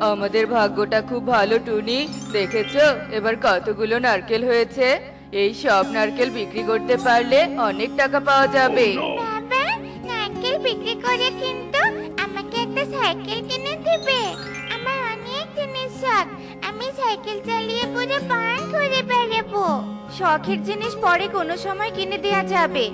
আমাদের ভাগ্যটা খুব ভালো টুনি। দেখেছো এবার কতগুলো নারকেল হয়েছে। এই সব নারকেল বিক্রি করতে পারলে অনেক টাকা পাওয়া যাবে। বাবা, নারকেল বিক্রি করে কিন্তু আমাকে একটা সাইকেল কিনে দিবে। আমার অনেক দিনের শখ, আমি সাইকেল চালিয়ে পুরো পার্ক ঘুরে বেড়াবো। শখের জিনিস পরে কোনো সময় কিনে দেয়া যাবে,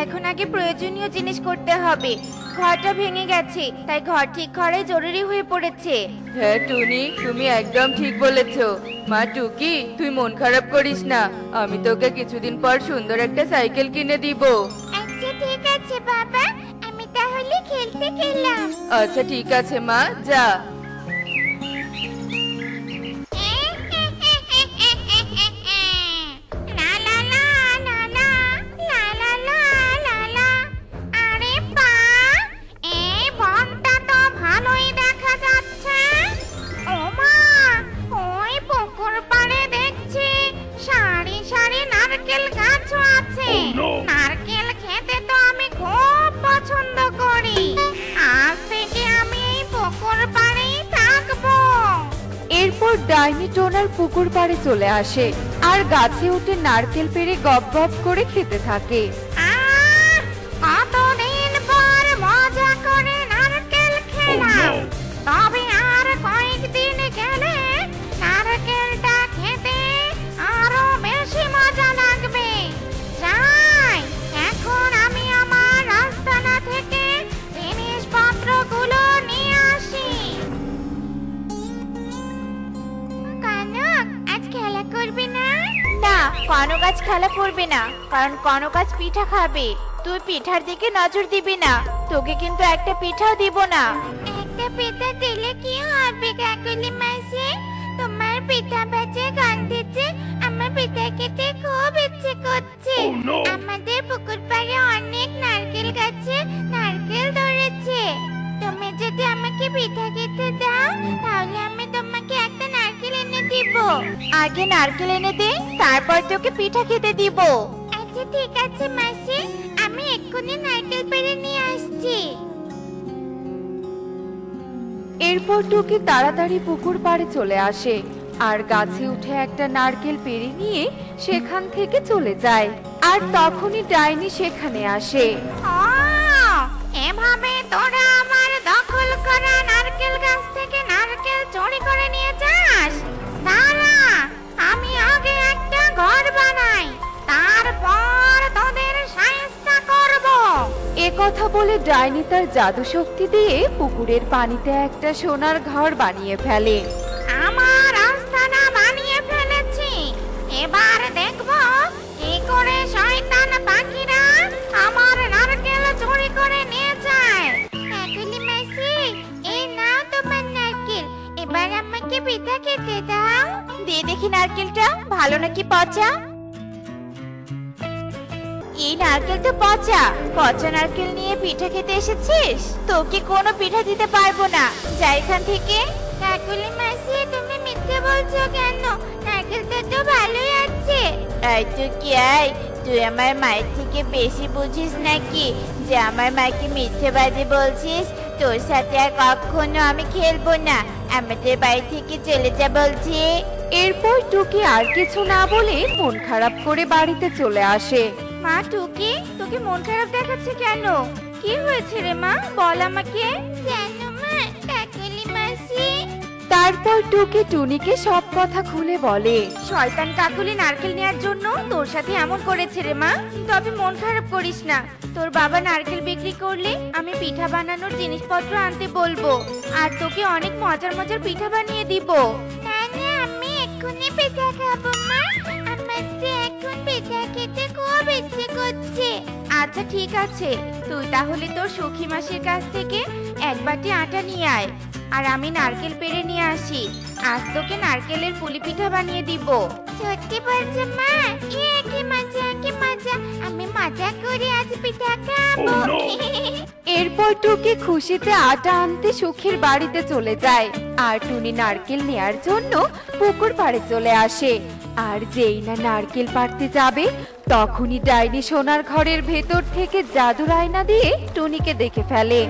এখন আগে প্রয়োজনীয় জিনিস করতে হবে। ঘরটা ভেঙে গেছে, তাই ঘর ঠিক করাই জরুরি হয়ে পড়েছে। হ্যাঁ টুনি, তুমি একদম ঠিক বলেছো। মা টুকি, তুই মন খারাপ করিস না, আমি তোকে কিছুদিন পর সুন্দর একটা সাইকেল কিনে দিব। আচ্ছা ঠিক আছে বাবা, আমি তাহলে খেলতে গেলাম। আচ্ছা ঠিক আছে মা, যা। লা লা লা লা লা, লা লা লা লা লা। আরে বাহ, এই বনটা তো ভালোই দেখা যাচ্ছে। ও মা, ওই পুকুর পাড়ে দেখছি সারি সারি নারকেল গাছও আছে। নারকেল খেতে তো আমি খুব পছন্দ করি। আজ থেকে আমি এই পুকুর পাড়েই থাকবো। এরপর ডাইনি টোনার পুকুর পাড়ে চলে আসে আর গাছে উঠে নারকেল পেড়ে গপ গপ করে খেতে থাকে। আহ, কতদিন পর মজা করে নারকেল খেলাম। তবে আর কয়েকদিন গেলে নারকেলটা খেতে আরো বেশি মজা লাগবে। যাই, এখন আমি আমার রাস্তানা থেকে জিনিসপত্রগুলো নিয়ে আসি। কনক, আজ খেলা করবি না? না, কনক আজ খেলা করবে না, কারণ কনক আজ পিঠা খাবে। তুই পিঠার দিকে নজর দিবি না, তোকে কিন্তু একটা পিঠাও দিব না। একটা পিঠা দিলে কি হবে কাকুলি মাসি? তোমার পিঠা ভেজে গন্ধেছে, আমার পিঠা খেতে খুব ইচ্ছে করছে। আমাদের পুকুর পাড়ে অনেক নারকেল গাছে নারকেল ধরেছে। তুমি যদি আমাকে পিঠা খেতে দাও, তাহলে আমি তোমাকে একটা নারকেল এনে দিব। আগে নারকেল এনে দে, তারপর তোকে পিঠা খেতে দিব। আচ্ছা ঠিক আছে মাসি, আমি এক্ষুনি নারকেল পেড়ে নিয়ে আসছি। এরপর টুকি তাড়াতাড়ি পুকুর পাড়ে চলে আসে আর গাছে উঠে একটা নারকেল পেড়ে নিয়ে সেখান থেকে চলে যায়। আর তখনই ডাইনি সেখানে আসে। ও, এভাবে তোরা আমার দখল করা নারকেল গাছ থেকে নারকেল চুরি করে নিয়ে যাস? দাঁড়া, আমি আগে একটা ঘর বানাই, তারপর তোদের শায়েস্তা করব। এ কথা বলে ডাইনি তার জাদু শক্তি দিয়ে পুকুরের পানিতে একটা সোনার ঘর বানিয়ে ফেলে। আমার আস্তানা বানিয়ে ফেলেছি, এবার দেখব কি করে শয়তান পাখিরা আমার নারকেল চুরি করে নিয়ে যায়। কাকুলি মাসি, এই নাও তোমার নারকেল, এবার আমাকে পিঠা খেতে দাও। দে দেখি নারকেলটা ভালো নাকি পচা। এই নারকেল তো পচা। পচা নারকেল নিয়ে পিঠা খেতে এসেছিস? তোকে কোনো পিঠা দিতে পারবো না, যা এখান থেকে। কাকুলি মাসি, তুমি মিথ্যে বলছো কেন? নারকেলটা তো ভালোই আছে। এই তো কি, আয় তুই আমার মায়ের থেকে বেশি বুঝিস নাকি যে আমার মাকে মিথ্যেবাদী বলছিস? তোর সাথে আর কখনো আমি খেলবো না, আমাদের বাড়ি থেকে চলে যা বলছি। এরপর টুকি আর কিছু না বলে মন খারাপ করে বাড়িতে চলে আসে। মা টুকি, তোকে মন খারাপ দেখাচ্ছে কেন? কি হয়েছে রে মা, বল আমাকে। জানো মা, কাকুলি মাসি। তারপর টুকি টুনিকে সব কথা খুলে বলে। শয়তান কাকুলি নারকেল নেয়ার জন্য তোর সাথে এমন করেছে রে মা। তবে মন খারাপ করিস না, তোর বাবা নারকেল বিক্রি করলে আমি পিঠা বানানোর জিনিসপত্র আনতে বলবো, আর তোকে অনেক মজার মজার পিঠা বানিয়ে দিব। না না, আমি এক্ষুনি পিঠা খাবো মা, আমার যে এখন পিঠা খেতে খুব ইচ্ছে করছে। আচ্ছা ঠিক আছে, তুই তাহলে তোর সখী মাসির কাছ থেকে এক বাটি আটা নিয়ে আয়, আর আমি নারকেল পেড়ে নিয়ে আসি। আজ তোকে নারকেলের পুলি পিঠা বানিয়ে দিব। সত্যি বলছো মা? কি মজা, কি মজা, আমি মজা করে আজ পিঠা খাবো। এরপর টুকি খুশিতে আটা আনতে সুখীর বাড়িতে চলে যায়, আর টুনি নারকেল নেয়ার জন্য পুকুর পাড়ে চলে আসে। আর যেই না নারকেল পাড়তে যাবে, তখনই ডাইনি সোনার ঘরের ভেতর থেকে জাদুর আয়না দিয়ে টুনিকে দেখে ফেলে।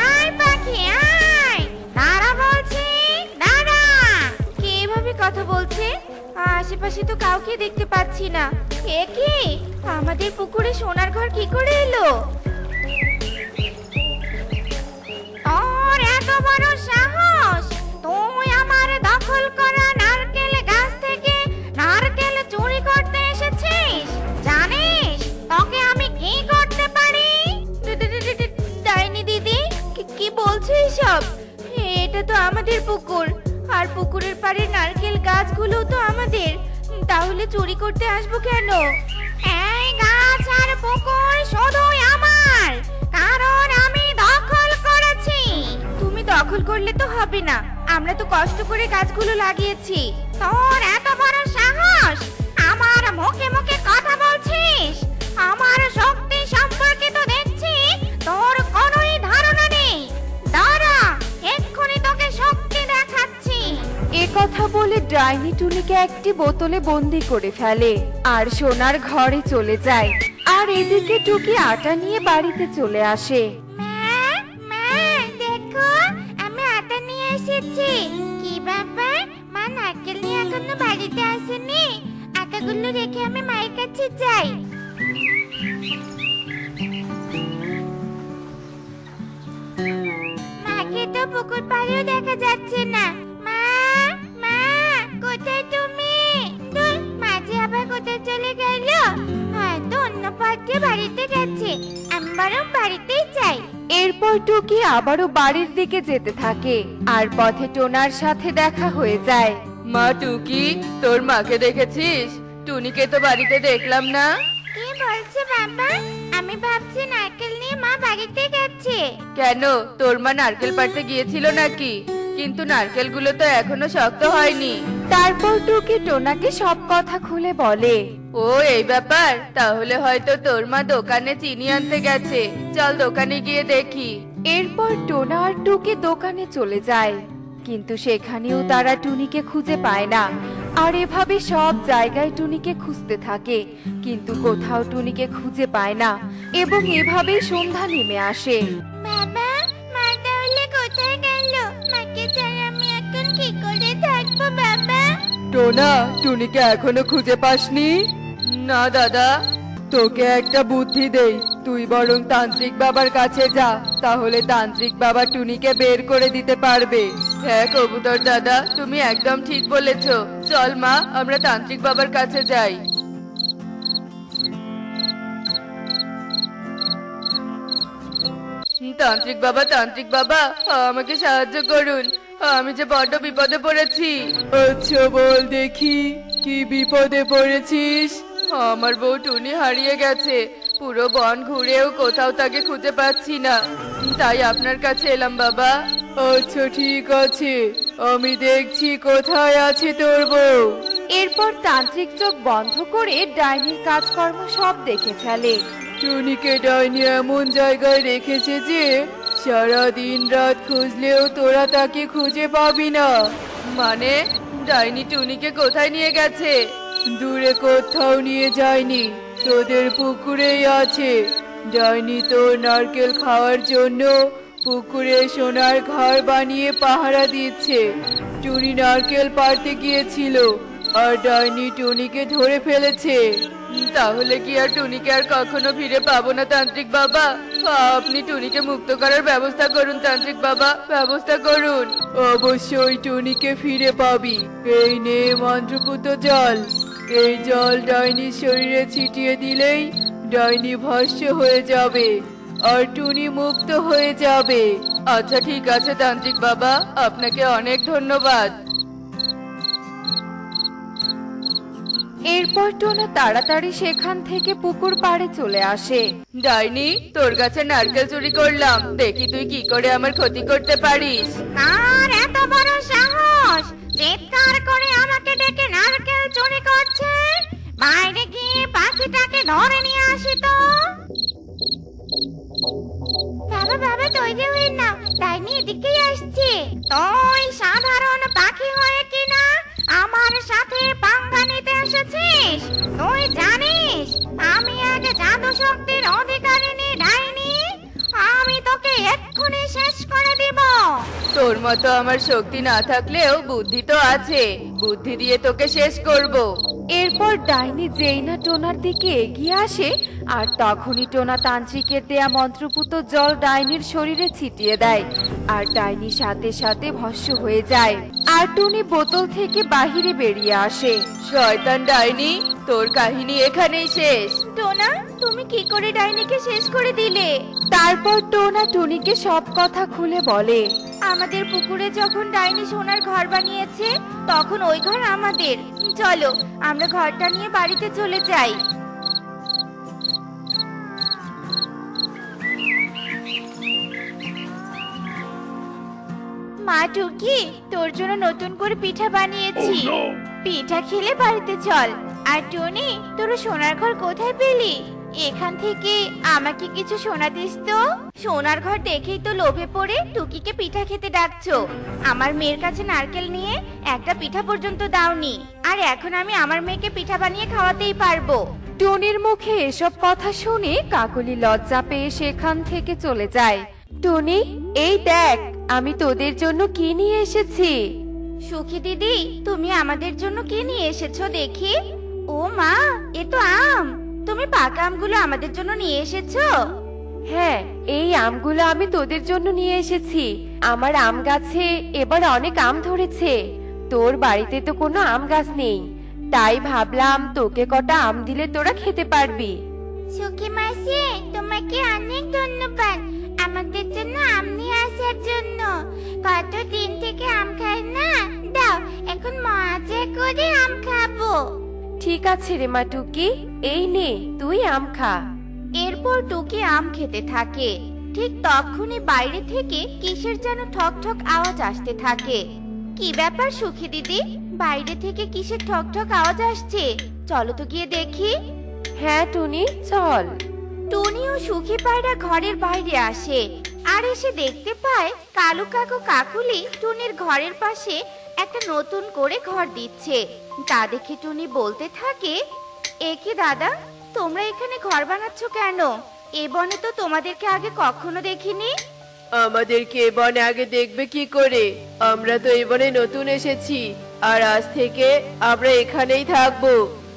আয় পাখি আয়, দাঁড়া বলছি, দাঁড়া। কথা বলছে? আশেপাশে তো কাউকে দেখতে পাচ্ছি না। এ কি, আমাদের পুকুরে সোনার ঘর কি করে এলো? তোর এত বড় সাহস, তুই আমার দখল করা নারকেল গাছ থেকে নারকেল চুরি করতে এসেছিস? জানিস তোকে আমি কি করতে পারি? ডাইনি দিদি, কি বলছো এসব? এটা তো আমাদের পুকুর, আর পুকুরের পাড়ে নারকেল গাছগুলো তো আমাদের। তাহলে চুরি করতে আসবো কেন? এই গাছ আর পুকুর শুধুই আমার, কারণ আমি দখল করেছি। তুমি দখল করলে তো হবে না, আমরা তো কষ্ট করে গাছগুলো লাগিয়েছি। তোর এত বড় সাহস, আমার মুখে মুখে কথা বলছিস? আমার শক্তি সম্পর্কে তো দেখছি তোর কোনোই ধারণা নেই। দাঁড়া, এক্ষুনি তোকে শক্তি দেখাচ্ছি। এ কথা বলে ডাইনি টুনিকে একটি বোতলে বন্দি করে ফেলে আর সোনার ঘরে চলে যায়। আর এদিকে টুকি আটা নিয়ে বাড়িতে চলে আসে। মা, দেখো আমি আটা নিয়ে এসেছি। কি ব্যাপার, মা নারকেল নিয়ে এখনো বাড়িতে আসেনি? আটাগুলো রেখে আমি মায়ের কাছে যাই। মাকে তো পুকুর পাড়েও দেখা যাচ্ছে না। মা, কোথায় তুমি? ধুর, মাঝে আবার কোথায় চলে গেল? হয়তো অন্য পথে বাড়িতে গেছে। আমি বরং বাড়িতেই যাই। এরপর টুকি আবারও বাড়ির দিকে যেতে থাকে আর পথে টোনার সাথে দেখা হয়ে যায়। মা টুকি, তোর মাকে দেখেছিস? টুনিকে তো বাড়িতে দেখলাম না। কি বলছো বাবা? আমি ভাবছি নারকেল নিয়ে মা বাড়িতে গেছে। কেন, তোর মা নারকেল পাড়তে গিয়েছিল নাকি? কিন্তু নারকেলগুলো তো এখনো শক্ত হয়নি। তারপর টুকি টোনাকে সব কথা খুলে বলে। ও এই ব্যাপার, তাহলে হয়তো তোর মা দোকানে চিনি আনতে গেছে। চল দোকানে গিয়ে দেখি। এরপর টোনা আর টুকি দোকানে চলে যায়, কিন্তু সেখানেও তারা টুনিকে খুঁজে পায় না। আর এভাবে সব জায়গায় টুনিকে খুঁজতে থাকে, কিন্তু কোথাও টুনিকে খুঁজে পায় না। এবং এভাবেই সন্ধ্যা নেমে আসে। বাবা, মা তাহলে কোথায় গেল? মাকে ছাড়া আমি এখন কি করে থাকবো বাবা? টোনা, টুনিকে এখনো খুঁজে পাসনি? না দাদা, তোকে একটা বুদ্ধি দেই, তুই বরং তান্ত্রিক বাবার কাছে যা, তাহলে তান্ত্রিক বাবা টুনিকে বের করে দিতে পারবে। হ্যাঁ কবুতর দাদা, তুমি একদম ঠিক বলেছো। চল মা, আমরা তান্ত্রিক বাবার কাছে যাই। তান্ত্রিক বাবা, আমাকে সাহায্য করুন, আমি যে বড্ড বিপদে পড়েছি। আচ্ছা বল দেখি, কি বিপদে পড়েছিস? আমার বউ টুনি হারিয়ে গেছে, পুরো বন ঘুরেও কোথাও তাকে খুঁজে পাচ্ছি না, তাই আপনার কাছে এলাম বাবা। আচ্ছা ঠিক আছে, আমি দেখছি কোথায় আছে তোর বউ। এরপর তান্ত্রিক চোখ বন্ধ করে ডাইনির কাজকর্ম সব দেখে ফেলে। টুনিকে ডাইনি এমন জায়গায় রেখেছে যে সারা দিন রাত খুঁজলেও তোরা তাকে খুঁজে পাবি না। মানে ডাইনি টুনিকে কোথায় নিয়ে গেছে? দূরে কোথাও নিয়ে যায়নি, তোদের পুকুরেই আছে। ডাইনি তো নারকেল খাওয়ার জন্য পুকুরে সোনার ঘর বানিয়ে পাহারা দিচ্ছে। টুনি নারকেল পাড়তে গিয়েছিল আর ডাইনি টুনিকে ধরে ফেলেছে। তাহলে কি আর টুনিকে আর কখনো ফিরে পাবো না তান্ত্রিক বাবা? আপনি টুনিকে মুক্ত করার ব্যবস্থা করুন তান্ত্রিক বাবা, ব্যবস্থা করুন। অবশ্যই টুনিকে ফিরে পাবি। এই নে মন্ত্রপুত জল, এই জল ডাইনির শরীরে ছিটিয়ে দিলেই ডাইনি ভস্ম হয়ে যাবে আর টুনি মুক্ত হয়ে যাবে। আচ্ছা ঠিক আছে তান্ত্রিক বাবা, আপনাকে অনেক ধন্যবাদ। এরপর টোনা তাড়াতাড়ি সেখান থেকে পুকুর পাড়ে চলে আসে। ডাইনি, তোর কাছে নারকেল চুরি করলাম, দেখি তুই কি করে আমার ক্ষতি করতে পারিস। কার এত বড় সাহস, চিৎকার করে আমাকে ডেকে নারকেল চুরি করছে? বাইরে গিয়ে পাখিটাকে ধরে নিয়ে আসি তো। বাবা তৈরি হয়ে নাও, ডাইনি এদিকেই আসছে। তুই সাধারণ পাখি হয়ে কিনা আমার সাথে পাঙ্গা নিতে এসেছিস? তুই জানিস আমি এক জাদু শক্তির অধিকারিণী ডাইনি, আমি তোকে এক্ষুনি শেষ করে দিব। তোর মতো আমার শক্তি না থাকলেও বুদ্ধি তো আছে, বুদ্ধি দিয়ে তোকে শেষ করব। এরপর ডাইনি যেই না টোনার দিকে এগিয়ে আসে আর তখনই টোনা তান্ত্রিকের দেয়া মন্ত্রপুত জল ডাইনির শরীরে ছিটিয়ে দেয় আর ডাইনি সাথে সাথে ভস্ম হয়ে যায় আর টুনি বোতল থেকে বাহিরে বেরিয়ে আসে। শয়তান ডাইনি, তোর কাহিনী এখানেই শেষ। টোনা, তুমি কি করে ডাইনিকে শেষ করে দিলে? তারপর টোনা টুনিকে সব কথা খুলে বলে। আমাদের পুকুরে যখন ডাইনি সোনার ঘর বানিয়েছে তখন ওই ঘর আমাদের। চলো আমরা ঘরটা নিয়ে বাড়িতে চলে যাই। মা টুকি, তোর জন্য নতুন করে পিঠা বানিয়েছি। পিঠা খেলে বাড়িতে চল। আর টুনি, তোর সোনার ঘর কোথায় পেলি? এখান থেকে আমাকে কিছু সোনা দিস তো। সোনার ঘর দেখেই তো লোভে পড়ে টুকিকে পিঠা খেতে ডাকছো। আমার মেয়ের কাছে নারকেল নিয়ে একটা পিঠা পর্যন্ত দাওনি, আর এখন আমি আমার মেয়েকে পিঠা বানিয়ে খাওয়াতেই পারবো। টুনির মুখে এসব কথা শুনে কাকলি লজ্জা পেয়ে সেখান থেকে চলে যায়। টুনি, এই দেখ আমি তোদের জন্য কি নিয়ে এসেছি। সুখী দিদি, তুমি আমাদের জন্য কি নিয়ে এসেছো দেখি? ও মা, এ তো আম। তুমি পাকা আমগুলো আমাদের জন্য নিয়ে এসেছো? হ্যাঁ, এই আমগুলো আমি তোদের জন্য নিয়ে এসেছি। আমার আম গাছে এবার অনেক আম ধরেছে। তোর বাড়িতে তো কোনো আম গাছ নেই, তাই ভাবলাম তোকে কটা আম দিলে তোরা খেতে পারবি। সুখী মাসি, তোমাকে অনেক ধন্যবাদ আমাদের জন্য আম নিয়ে আসার জন্য। কতদিন থেকে আম খাই না, দাও এখন মজা করে আম খাবো। ঠিক আছে রে মা টুকি, এই নে তুই আম খা। এরপর টুকি আম খেতে থাকে। ঠিক তখনই বাইরে থেকে কিসের যেন ঠক ঠক আওয়াজ আসতে থাকে। কি ব্যাপার সুখী দিদি, বাইরে থেকে কিসের ঠক ঠক আওয়াজ আসছে? চলো তো গিয়ে দেখি। হ্যাঁ টুনি, চল। টুনি ও সুখী পায়রা ঘরের বাইরে আসে আর এসে দেখতে পায় কালু কাকু কাকুলি টুনির ঘরের পাশে একটা নতুন করে ঘর দিচ্ছে। তা দেখে টুনি বলতে থাকে, এ কি দাদা, তোমরা এখানে ঘর বানাচ্ছ কেন? এ বনে তো তোমাদেরকে আগে কখনো দেখিনি। আমাদেরকে এ বনে আগে দেখবে কি করে? আমরা তো এই বনে নতুন এসেছি, আর আজ থেকে আমরা এখানেই থাকবো।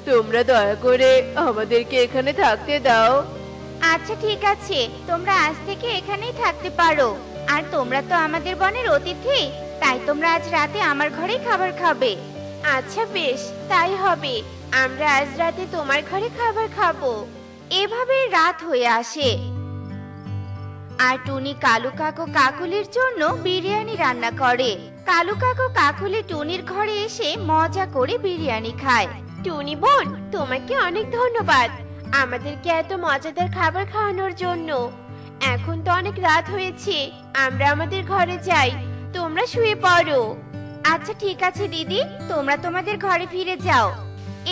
তোমরা দয়া করে আমাদেরকে এখানে থাকতে দাও। আচ্ছা ঠিক আছে, তোমরা আজ থেকে এখানেই থাকতে পারো। আর তোমরা তো আমাদের বনের অতিথি, তাই তোমরা আজ রাতে আমার ঘরেই খাবার খাবে। আচ্ছা বেশ, তাই হবে। আমরা আজ রাতে তোমার ঘরে খাবার খাবো। এভাবে রাত হয়ে আসে আর টুনি কালু কাকু কাকুলির জন্য বিরিয়ানি রান্না করে। কালু কাকু কাকুলি টুনির ঘরে এসে মজা করে বিরিয়ানি খায়। টুনি বোন, তোমাকে অনেক ধন্যবাদ আমাদেরকে এত মজাদার খাবার খাওয়ানোর জন্য। এখন তো অনেক রাত হয়েছে, আমরা আমাদের ঘরে যাই, তোমরা শুয়ে পড়ো। আচ্ছা ঠিক আছে দিদি, তোমরা তোমাদের ঘরে ফিরে যাও।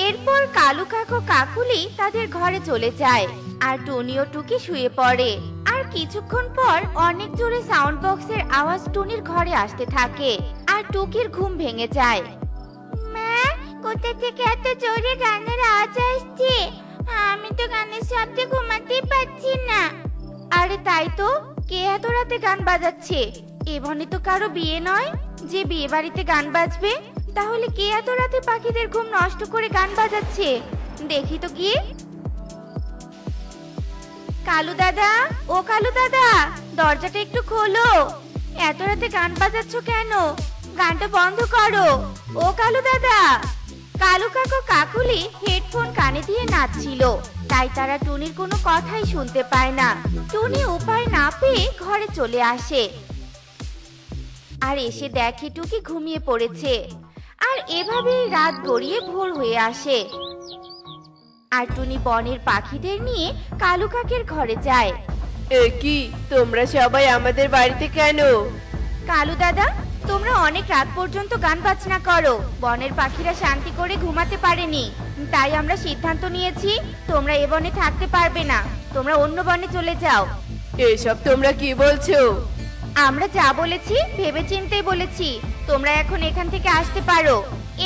এরপর কালু কাকু কাকুলি তাদের ঘরে চলে যায় আর টুনি ও টুকি শুয়ে পড়ে। আর কিছুক্ষণ পর অনেক জোরে সাউন্ড বক্সের আওয়াজ টুনির ঘরে আসতে থাকে আর টুকির ঘুম ভেঙে যায়। মা, কোথা থেকে এত জোরে গানের আওয়াজ আসছে? আমি তো গানের শব্দে ঘুমাতেই পারছি না। আরে তাই তো, কে এত রাতে গান বাজাচ্ছে? এ বনে তো কারো বিয়ে নয় যে বিয়ে বাড়িতে গান বাজবে। তাহলে কে এত রাতে পাখিদের ঘুম নষ্ট করে গান বাজাচ্ছে? দেখি তো গিয়ে। কালু দাদা, ও কালু দাদা, দরজাটা একটু খোলো। এত রাতে গান বাজাচ্ছ কেন? গানটা বন্ধ করো। ও কালু দাদা। কালু কাকু কাকুলি হেডফোন কানে দিয়ে নাচছিল, তাই তারা টুনির কোনো কথাই শুনতে পায় না। টুনি উপায় না পেয়ে ঘরে চলে আসে আর এসে দেখে টুকি ঘুমিয়ে পড়েছে। আর এভাবেই রাত গড়িয়ে ভোর হয়ে আসে আর টুনি বনের পাখিদের নিয়ে কালু কাকের ঘরে যায়। এ কি, তোমরা সবাই আমাদের বাড়িতে কেন? কালু দাদা, তোমরা অনেক রাত পর্যন্ত গান বাজনা করো, বনের পাখিরা শান্তি করে ঘুমাতে পারেনি। তাই আমরা সিদ্ধান্ত নিয়েছি তোমরা এ বনে থাকতে পারবে না, তোমরা অন্য বনে চলে যাও। এসব তোমরা কি বলছো? আমরা যা বলেছি ভেবেচিন্তে বলেছি, তোমরা এখন এখান থেকে আসতে পারো।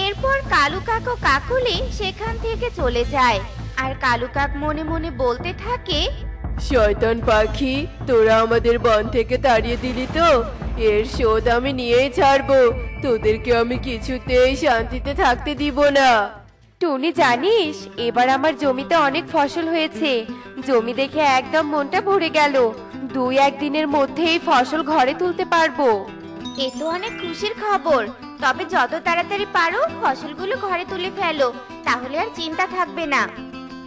এরপর কালু কাক ও কাকুলি সেখান থেকে চলে যায় আর কালু কাক মনে মনে বলতে থাকে, শয়তান পাখি, তোরা আমাদের বন থেকে তাড়িয়ে দিলি তো, এর শোধ আমি নিয়েই ছাড়বো। তোদেরকে আমি কিছুতেই শান্তিতে থাকতে দিব না। টুনি জানিস, এবার আমার জমিতে অনেক ফসল হয়েছে। জমি দেখে একদম মনটা ভরে গেল। 2-1 দিনের মধ্যেই ফসল ঘরে তুলতে পারবো। এ তো অনেক খুশির খবর। তবে যত তাড়াতাড়ি পারো ফসলগুলো ঘরে তুলে ফেলো, তাহলে আর চিন্তা থাকবে না।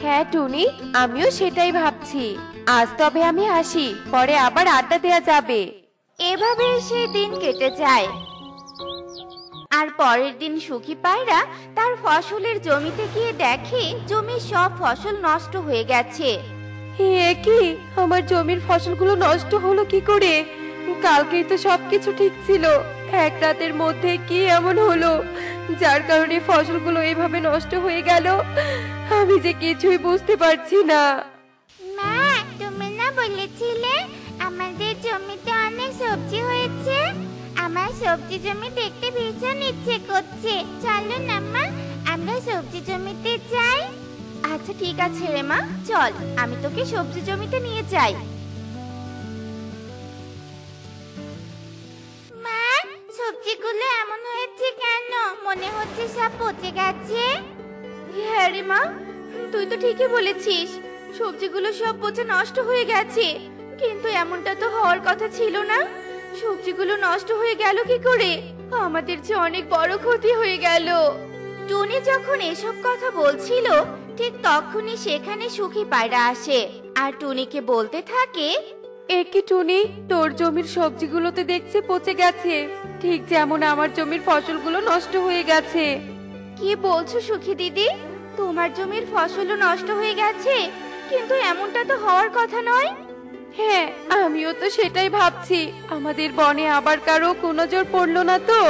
হ্যাঁ টুনি, আমিও সেটাই ভাবছি। আজ তবে আমি আসি, পরে আবার আড্ডা দেয়া যাবে। এভাবে সেই দিন কেটে যায়। আর পরের দিন সুখী পায়রা তার ফসলের জমিতে গিয়ে দেখে জমির সব ফসল নষ্ট হয়ে গেছে। এ কি, আমার জমির ফসলগুলো নষ্ট হলো কি করে? কালকেই তো সবকিছু ঠিক ছিল। এক রাতের মধ্যে কি এমন হলো যার কারণে ফসলগুলো এভাবে নষ্ট হয়ে গেল? আমি যে কিছুই বুঝতে পারছি না। মা, তুমি না বলেছিলে আমাদের জমিতে অনেক সবজি হয়েছে? আমার সবজি জমি দেখতে ভীষণ ইচ্ছে করছে। চলো না মা, আমরা সবজি জমিতে যাই। আচ্ছা ঠিক আছে রে মা, চল আমি তোকে সবজি জমিতে নিয়ে যাই। মা, সবজিগুলো এমন হয়েছে কেন? মনে হচ্ছে সব পচে গেছে। হ্যাঁ রে মা, তুই তো ঠিকই বলেছিস, সবজিগুলো সব পচে নষ্ট হয়ে গেছে। কিন্তু এমনটা তো হওয়ার কথা ছিল না। সবজিগুলো নষ্ট হয়ে গেল কি করে? আমাদের যে অনেক বড় ক্ষতি হয়ে গেল। টুনি যখন এসব কথা বলছিল, ঠিক তখনই সেখানে সুখী পায়রা আসে আর টুনিকে বলতে থাকে, এ কি টুনি, তোর জমির সবজিগুলোতে দেখছি পচে গেছে, ঠিক যেমন আমার জমির ফসলগুলো নষ্ট হয়ে গেছে। কি বলছো সুখী দিদি? তোমার জমির ফসলও নষ্ট হয়ে গেছে? কিন্তু এমনটা তো হওয়ার কথা নয়। হ্যাঁ, আমিও তো সেটাই ভাবছি। আমাদের বনে আবার কারো কুনজর পড়লো না তো?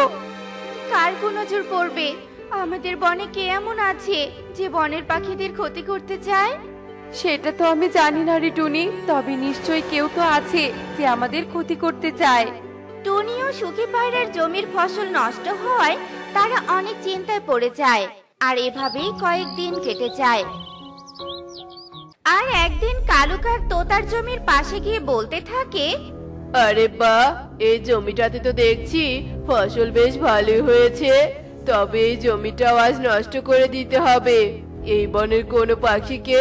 কার কোন নজর পড়বে? আমাদের বনে কে এমন আছে যে বনের পাখিদের ক্ষতি করতে চায়? সেটা তো আমি জানি না রে টুনি, তবে নিশ্চয়ই কেউ তো আছে যে আমাদের ক্ষতি করতে চায়। টুনি ও সুখী পায়রার জমির ফসল নষ্ট হওয়ায় তারা অনেক চিন্তায় পড়ে যায়। আর এভাবেই কয়েকদিন কেটে যায়। আর একদিন কালু কাক তোতার জমির পাশে গিয়ে বলতে থাকে, আরে বাহ, এই জমিটাতে তো দেখছি ফসল বেশ ভালোই হয়েছে। তবে এই জমিটাও আজ নষ্ট করে দিতে হবে। এই বনের কোনো পাখিকে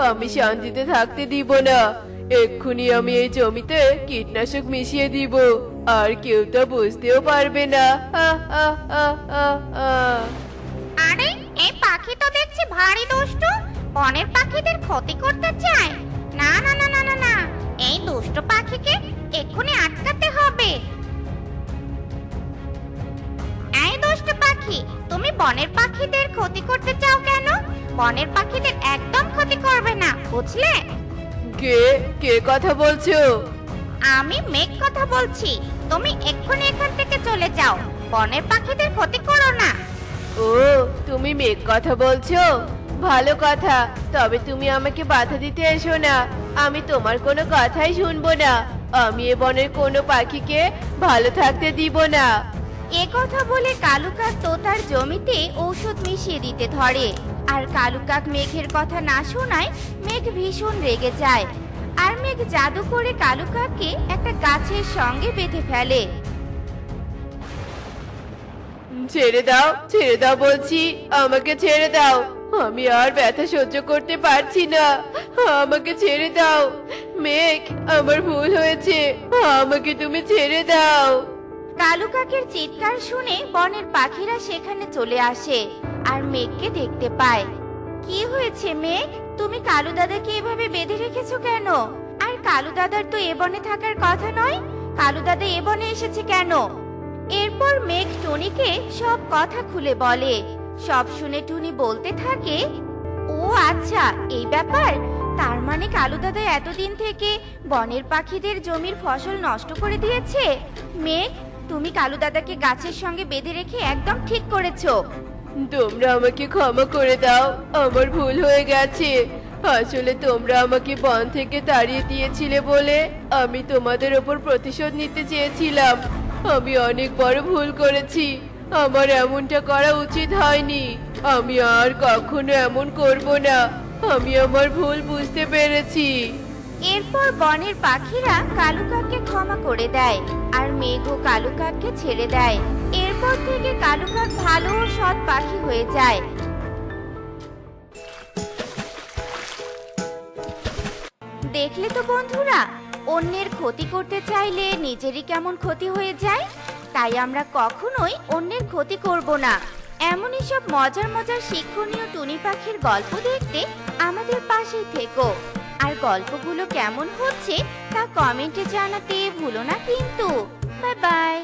আমি শান্তিতে থাকতে দিব না। এক্ষুনি আমি এই জমিতে কীটনাশক মিশিয়ে দিব, আর কেউ তো বুঝতেও পারবে না। আরে, এই পাখি তো দেখছি ভারী দুষ্টু। বনের পাখিদের ক্ষতি করতে চায়। না না না না না না, এই দুষ্ট পাখিকে এক্ষুনি আটকাতে হবে। এই দুষ্ট পাখি, তুমি বনের পাখিদের ক্ষতি করতে চাও কেন? বনের পাখিদের একদম ক্ষতি করবে না, বুঝলে? কে কে কথা বলছো? আমি মেঘ কথা বলছি। তুমি এক্ষুনি এখান থেকে চলে যাও। বনের পাখিদের ক্ষতি করো না। ও, তুমি মেঘ কথা বলছো? ভালো কথা, তবে তুমি আমাকে বাধা দিতে এসো না। আমি তোমার কোনো কথাই শুনবো না। আমি এ বনের কোনো পাখিকে ভালো থাকতে দিব না। এ কথা বলে কালু কাক তোতার জমিতে ঔষধ মিশিয়ে দিতে ধরে। আর কালু কাক মেঘের কথা না শোনায় মেঘ ভীষণ রেগে যায়। আর মেঘ জাদু করে কালু কাককে একটা গাছের সঙ্গে বেঁধে ফেলে। ছেড়ে দাও বলছি, আমাকে ছেড়ে দাও। আমি আর ব্যথা সহ্য করতে পারছি না। আমাকে ছেড়ে দাও। মেঘ, আমার ভুল হয়েছে, আমাকে তুমি ছেড়ে দাও। কালু কাকের চিৎকার শুনে বনের পাখিরা সেখানে চলে আসে আর মেঘকে দেখতে পায়। কি হয়েছে মেঘ? তুমি কালু দাদাকে এভাবে বেঁধে রেখেছো কেন? আর কালু দাদার তো এ বনে থাকার কথা নয়। কালু দাদা এ বনে এসেছে কেন? এরপর মেঘ টুনিকে সব কথা খুলে বলে। সব শুনে টুনি বলতে থাকে, ও আচ্ছা, এই ব্যাপার। তার মানে কালু দাদা এতদিন থেকে বনের পাখিদের জমির ফসল নষ্ট করে দিয়েছে। মেঘ, তুমি কালু দাদাকে গাছের সঙ্গে বেঁধে রেখে একদম ঠিক করেছো। তোমরা আমাকে ক্ষমা করে দাও, আমার ভুল হয়ে গেছে। আসলে তোমরা আমাকে বন থেকে তাড়িয়ে দিয়েছিলে বলে আমি তোমাদের ওপর প্রতিশোধ নিতে চেয়েছিলাম। আমি অনেক বড় ভুল করেছি। আমার এমনটা করা উচিত হয়নি। আমি আর কখনো এমন করব না। আমি আমার ভুল বুঝতে পেরেছি। এরপর বনের পাখিরা কালু কাককে ক্ষমা করে দেয় আর মেঘও কালু কাককে ছেড়ে দেয়। এরপর থেকে কালু কাক ভালো ও সৎ পাখি হয়ে যায়। দেখলে তো বন্ধুরা, অন্যের ক্ষতি করতে চাইলে নিজেরই কেমন ক্ষতি হয়ে যায়। তাই আমরা কখনোই অন্যের ক্ষতি করব না। এমনই সব মজার মজার শিক্ষণীয় টুনি পাখির গল্প দেখতে আমাদের পাশেই থেকো। আর গল্পগুলো কেমন হচ্ছে তা কমেন্টে জানাতে ভুলো না কিন্তু। Bye bye.